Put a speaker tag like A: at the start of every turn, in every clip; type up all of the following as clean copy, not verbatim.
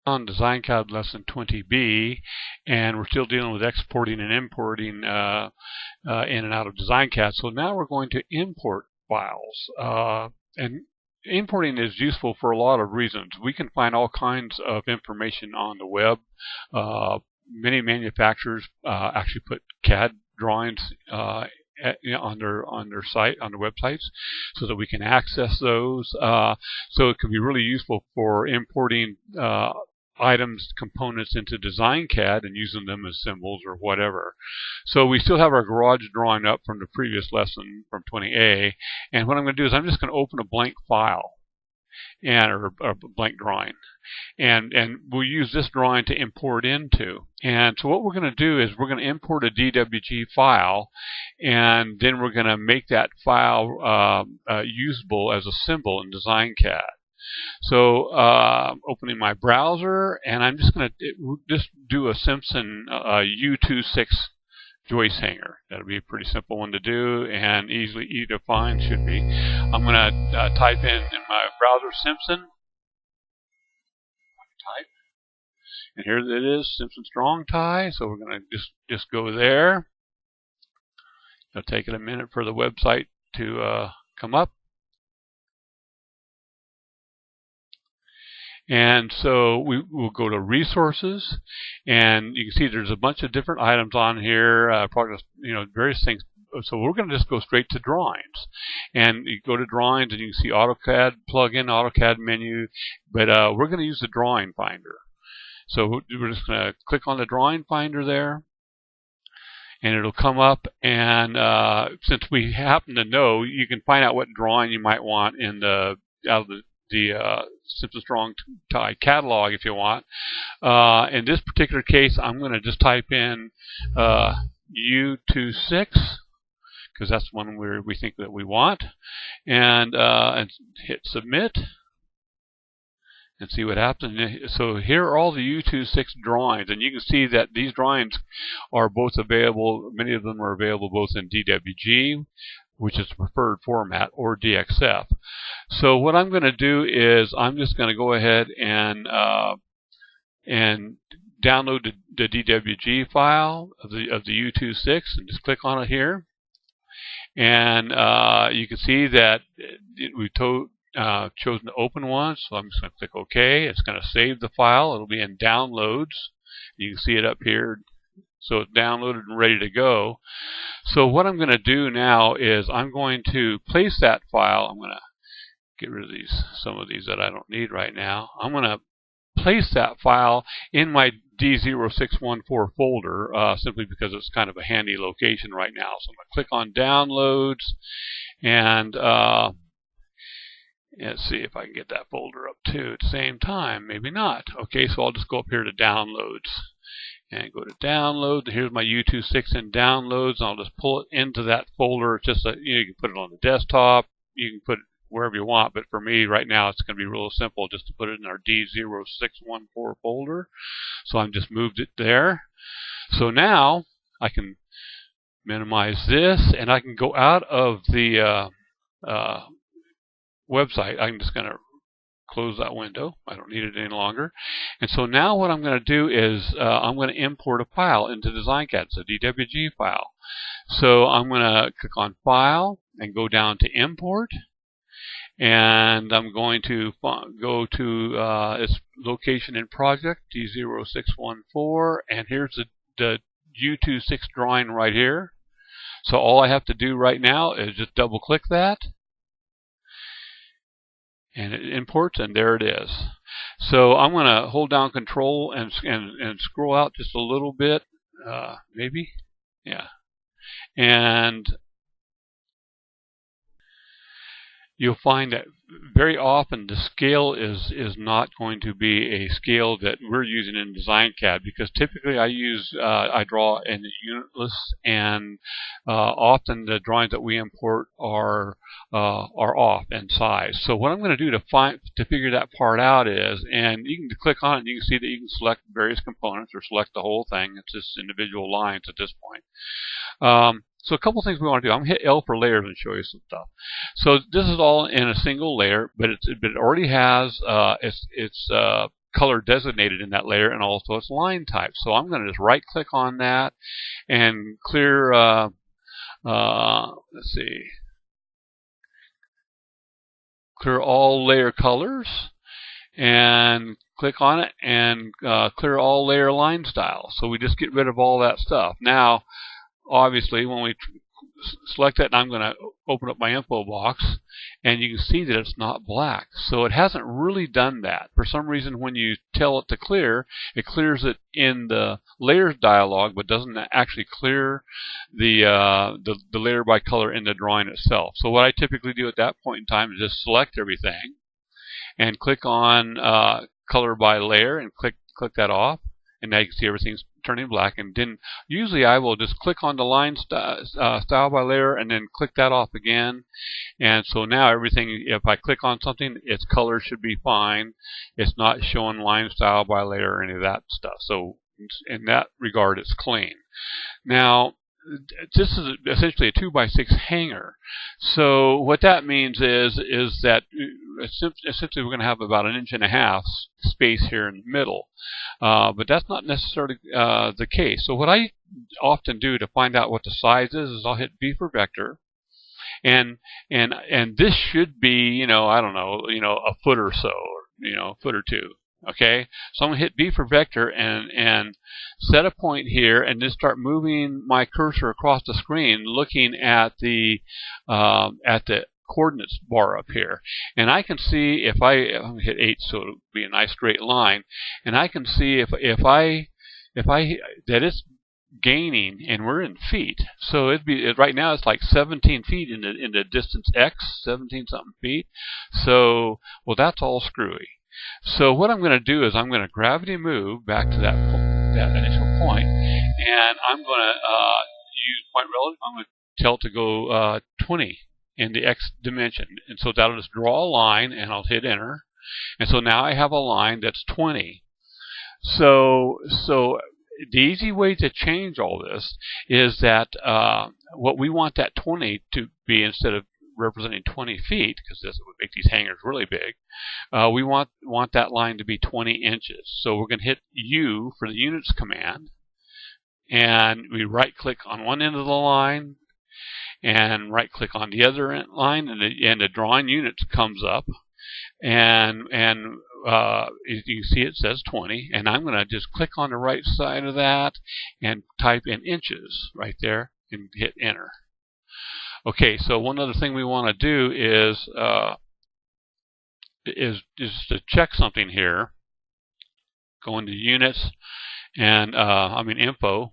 A: On Dcad lesson 20B, and we're still dealing with exporting and importing in and out of Dcad. So now we're going to import files. And importing is useful for a lot of reasons. We can find all kinds of information on the web. Many manufacturers actually put CAD drawings on their site, on their websites, so that we can access those. So it can be really useful for importing items, components into Dcad and using them as symbols or whatever. So we still have our garage drawing up from the previous lesson from 20A, and what I'm going to do is I'm just going to open a blank file or a blank drawing, and we'll use this drawing to import into. And so what we're going to do is we're going to import a DWG file, and then we're going to make that file usable as a symbol in Dcad. So opening my browser, and I'm just going to just do a Simpson U26 joist hanger. That'll be a pretty simple one to do and easy to find, should be. I'm going to type in my browser Simpson. Type. And here it is, Simpson strong tie. So we're going to just go there. It'll take it a minute for the website to come up. And so we will go to resources, and you can see there's a bunch of different items on here, probably, various things. So we're going to just go straight to drawings, and you go to drawings, and you can see AutoCAD plugin, AutoCAD menu, but we're going to use the drawing finder. So we're just going to click on the drawing finder there, and it'll come up. And since we happen to know, you can find out what drawing you might want in out of the Simpson Strong Tie catalog if you want. In this particular case, I'm going to just type in U26 because that's the one we think that we want, and hit submit and see what happens. So here are all the U26 drawings, and you can see that these drawings are both available. Many of them are available both in DWG, which is the preferred format, or DXF. So what I'm going to do is I'm just going to go ahead and download the DWG file of the U26 and just click on it here. And you can see that we've chosen to open one, so I'm just going to click OK. It's going to save the file. It'll be in downloads. You can see it up here. So it's downloaded and ready to go. So what I'm going to do now is I'm going to place that file. I'm going to get rid of some of these that I don't need right now. I'm going to place that file in my D0614 folder simply because it's kind of a handy location right now. So I'm going to click on downloads, and let's see if I can get that folder up too at the same time. Maybe not. Okay, so I'll just go up here to downloads and go to download. Here's my U26 in downloads, and I'll just pull it into that folder. It's just you can put it on the desktop, you can put it wherever you want, but for me right now it's going to be real simple just to put it in our D0614 folder. So I've just moved it there. So now I can minimize this, and I can go out of the website. I'm just going to close that window. I don't need it any longer. And so now what I'm going to do is I'm going to import a file into Dcad. It's a DWG file. So I'm going to click on File and go down to Import. And I'm going to go to its location in project, D0614. And here's the U26 drawing right here. So all I have to do right now is just double click that, and it imports, and there it is. So I'm going to hold down Control and scroll out just a little bit, maybe, yeah. And you'll find that very often the scale is not going to be a scale that we're using in Dcad, because typically I draw in unitless, and often the drawings that we import are off in size. So what I'm going to do to figure that part out is, and you can click on it and you can see that you can select various components or select the whole thing. It's just individual lines at this point. So a couple things we want to do. I'm going to hit L for layers and show you some stuff. So this is all in a single layer, but it already has its color designated in that layer and also its line type. So I'm going to just right click on that and clear, let's see, clear all layer colors, and click on it and clear all layer line styles. So we just get rid of all that stuff. Now, obviously, when we select that, and I'm going to open up my info box, and you can see that it's not black. So it hasn't really done that. For some reason, when you tell it to clear, it clears it in the layers dialog, but doesn't actually clear the layer by color in the drawing itself. So what I typically do at that point in time is just select everything and click on color by layer and click that off. And now you can see everything's turning black. And then usually I will just click on the line style by layer and then click that off again. And so now everything, if I click on something, its color should be fine. It's not showing line style by layer or any of that stuff. So in that regard, it's clean. Now, this is essentially a 2x6 hanger. So what that means is that essentially we're going to have about 1.5 inches space here in the middle. But that's not necessarily the case. So what I often do to find out what the size is I'll hit V for vector. And this should be, I don't know, a foot or so, or, a foot or two. Okay, so I'm going to hit V for vector and set a point here and just start moving my cursor across the screen looking at the coordinates bar up here. And I can see if I'm going to hit 8 so it'll be a nice straight line. And I can see if that it's gaining, and we're in feet. So right now it's like 17 feet in the distance X, 17 something feet. So, well, that's all screwy. So what I'm going to do is I'm going to gravity move back to that initial point, and I'm going to use point relative. I'm going to tell it to go 20 in the X dimension. And so that'll just draw a line, and I'll hit enter. And so now I have a line that's 20. So the easy way to change all this is that what we want that 20 to be, instead of representing 20 feet, because this would make these hangers really big, we want that line to be 20 inches. So we're going to hit U for the units command, and we right click on one end of the line and right click on the other line, and the drawing units comes up, and you can see it says 20, and I'm going to just click on the right side of that and type in inches right there and hit enter. Okay, so one other thing we want to do is to check something here. Go into units and info,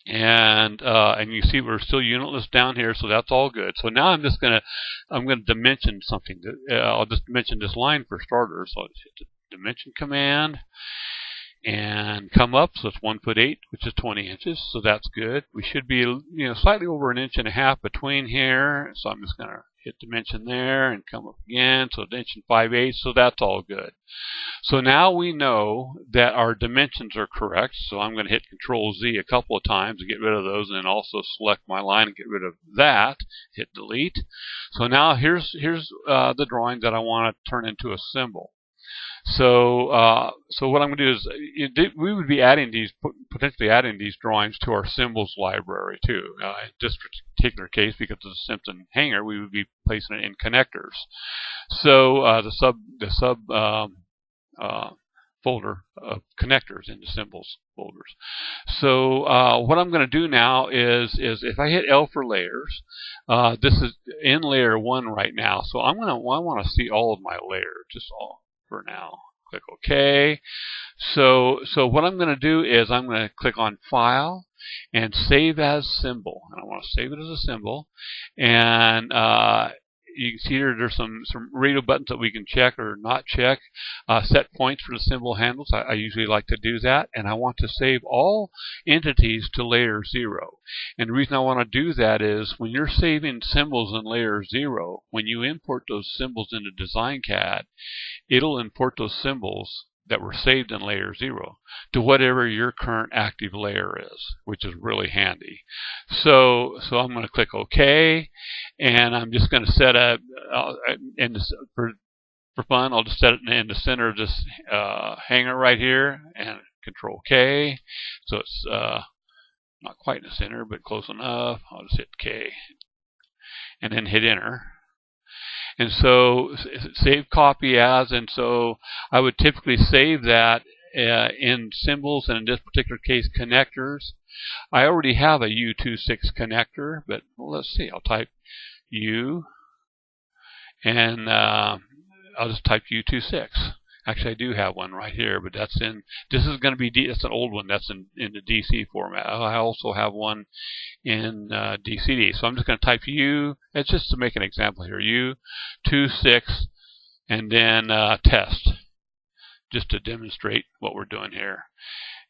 A: and you see we're still unitless down here, so that's all good. So now I'm going to dimension something. I'll just dimension this line for starters. So I'll just hit the dimension command and come up. So it's 1'8", which is 20 inches. So that's good. We should be slightly over 1.5 inches between here. So I'm just going to hit dimension there and come up again. So dimension 5/8. So that's all good. So now we know that our dimensions are correct. So I'm going to hit Control Z a couple of times to get rid of those, and then also select my line and get rid of that. Hit delete. So now here's the drawing that I want to turn into a symbol. So what I'm going to do is we would be potentially adding these drawings to our symbols library too. In this particular case, because of the Simpson hanger, we would be placing it in connectors. So the sub folder of connectors in the symbols folders. So what I'm going to do now is if I hit L for layers, this is in layer 1 right now. So I want to see all of my layers, just all for now. Click OK. So what I'm going to do is I'm going to click on File and Save as Symbol. And I want to save it as a symbol. And you can see here there's some radio buttons that we can check or not check. Set points for the symbol handles. I usually like to do that. And I want to save all entities to layer 0. And the reason I want to do that is when you're saving symbols in layer 0, when you import those symbols into Dcad, it'll import those symbols that were saved in layer 0 to whatever your current active layer is, which is really handy. So I'm going to click OK, and I'm just going to set for for fun, I'll just set it in the center of this hanger right here, and Control K. So it's not quite in the center, but close enough. I'll just hit K and then hit Enter. And so save copy as, and so I would typically save that in symbols, and in this particular case connectors. I already have a U26 connector, but let's see, I'll type U, and I'll just type U26. Actually, I do have one right here, but that's in, this is going to be, that's an old one, that's in the DC format. I also have one in DCD. So I'm just going to type U, it's just to make an example here, U26, and then test, just to demonstrate what we're doing here.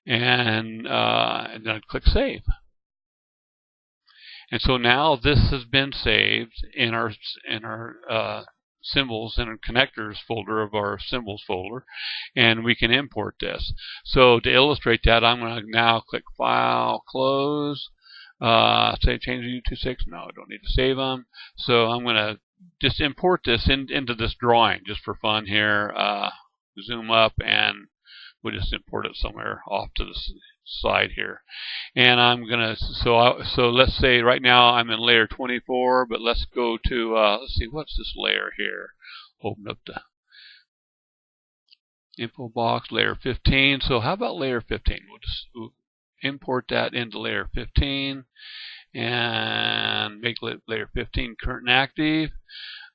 A: And then I click Save. And so now this has been saved in our symbols and connectors folder of our symbols folder, and we can import this. So to illustrate that, I'm going to now click File, Close. Say change to U26. No, I don't need to save them. So I'm going to just import this into this drawing just for fun here. Zoom up, and we'll just import it somewhere off to the side here. And I'm gonna, so let's say right now I'm in layer 24, but let's go to let's see, what's this layer here? Open up the info box, layer 15. So how about layer 15? We'll just import that into layer 15 and make layer 15 current and active.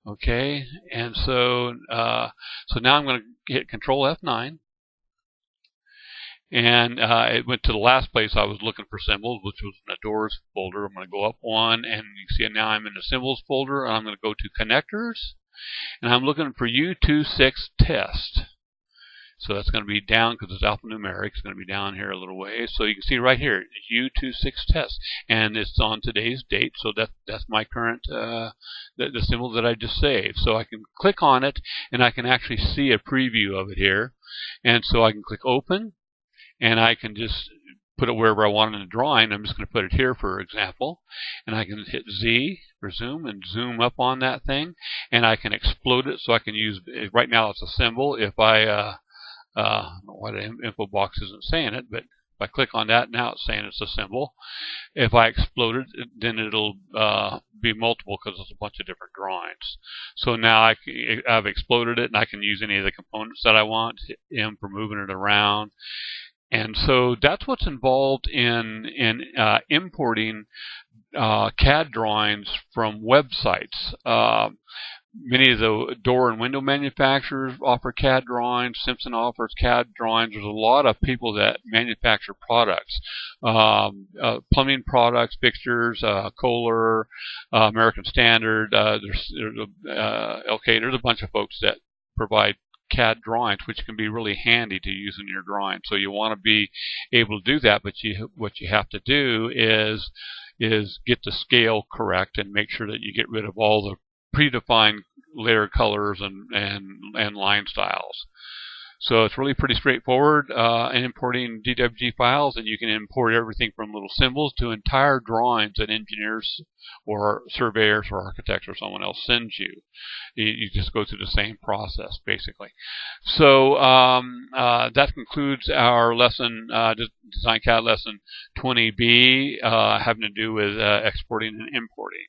A: Okay, and so so now I'm going to hit Control F9. And it went to the last place I was looking for symbols, which was in the doors folder. I'm going to go up one, and you can see now I'm in the symbols folder. And I'm going to go to connectors, and I'm looking for U26 test. So that's going to be down, because it's alphanumeric. It's going to be down here a little way. So you can see right here, U26 test, and it's on today's date. So that's my current the symbol that I just saved. So I can click on it, and I can actually see a preview of it here. And so I can click Open. And I can just put it wherever I want in the drawing. I'm just going to put it here, for example. And I can hit Z for zoom and zoom up on that thing. And I can explode it, so I can use, right now it's a symbol. If I, I don't know why the info box isn't saying it, but if I click on that, now it's saying it's a symbol. If I explode it, then it'll be multiple, because it's a bunch of different drawings. So now I've exploded it, and I can use any of the components that I want. Hit M for moving it around. And so that's what's involved in importing CAD drawings from websites. Many of the door and window manufacturers offer CAD drawings. Simpson offers CAD drawings. There's a lot of people that manufacture products, plumbing products, fixtures, Kohler, American Standard. There's a bunch of folks that provide CAD drawings, which can be really handy to use in your drawing. So you want to be able to do that, but what you have to do is get the scale correct and make sure that you get rid of all the predefined layer colors and line styles. So it's really pretty straightforward in importing DWG files, and you can import everything from little symbols to entire drawings that engineers or surveyors or architects or someone else sends you. You just go through the same process, basically. So that concludes our lesson, Design CAD lesson 20B, having to do with exporting and importing.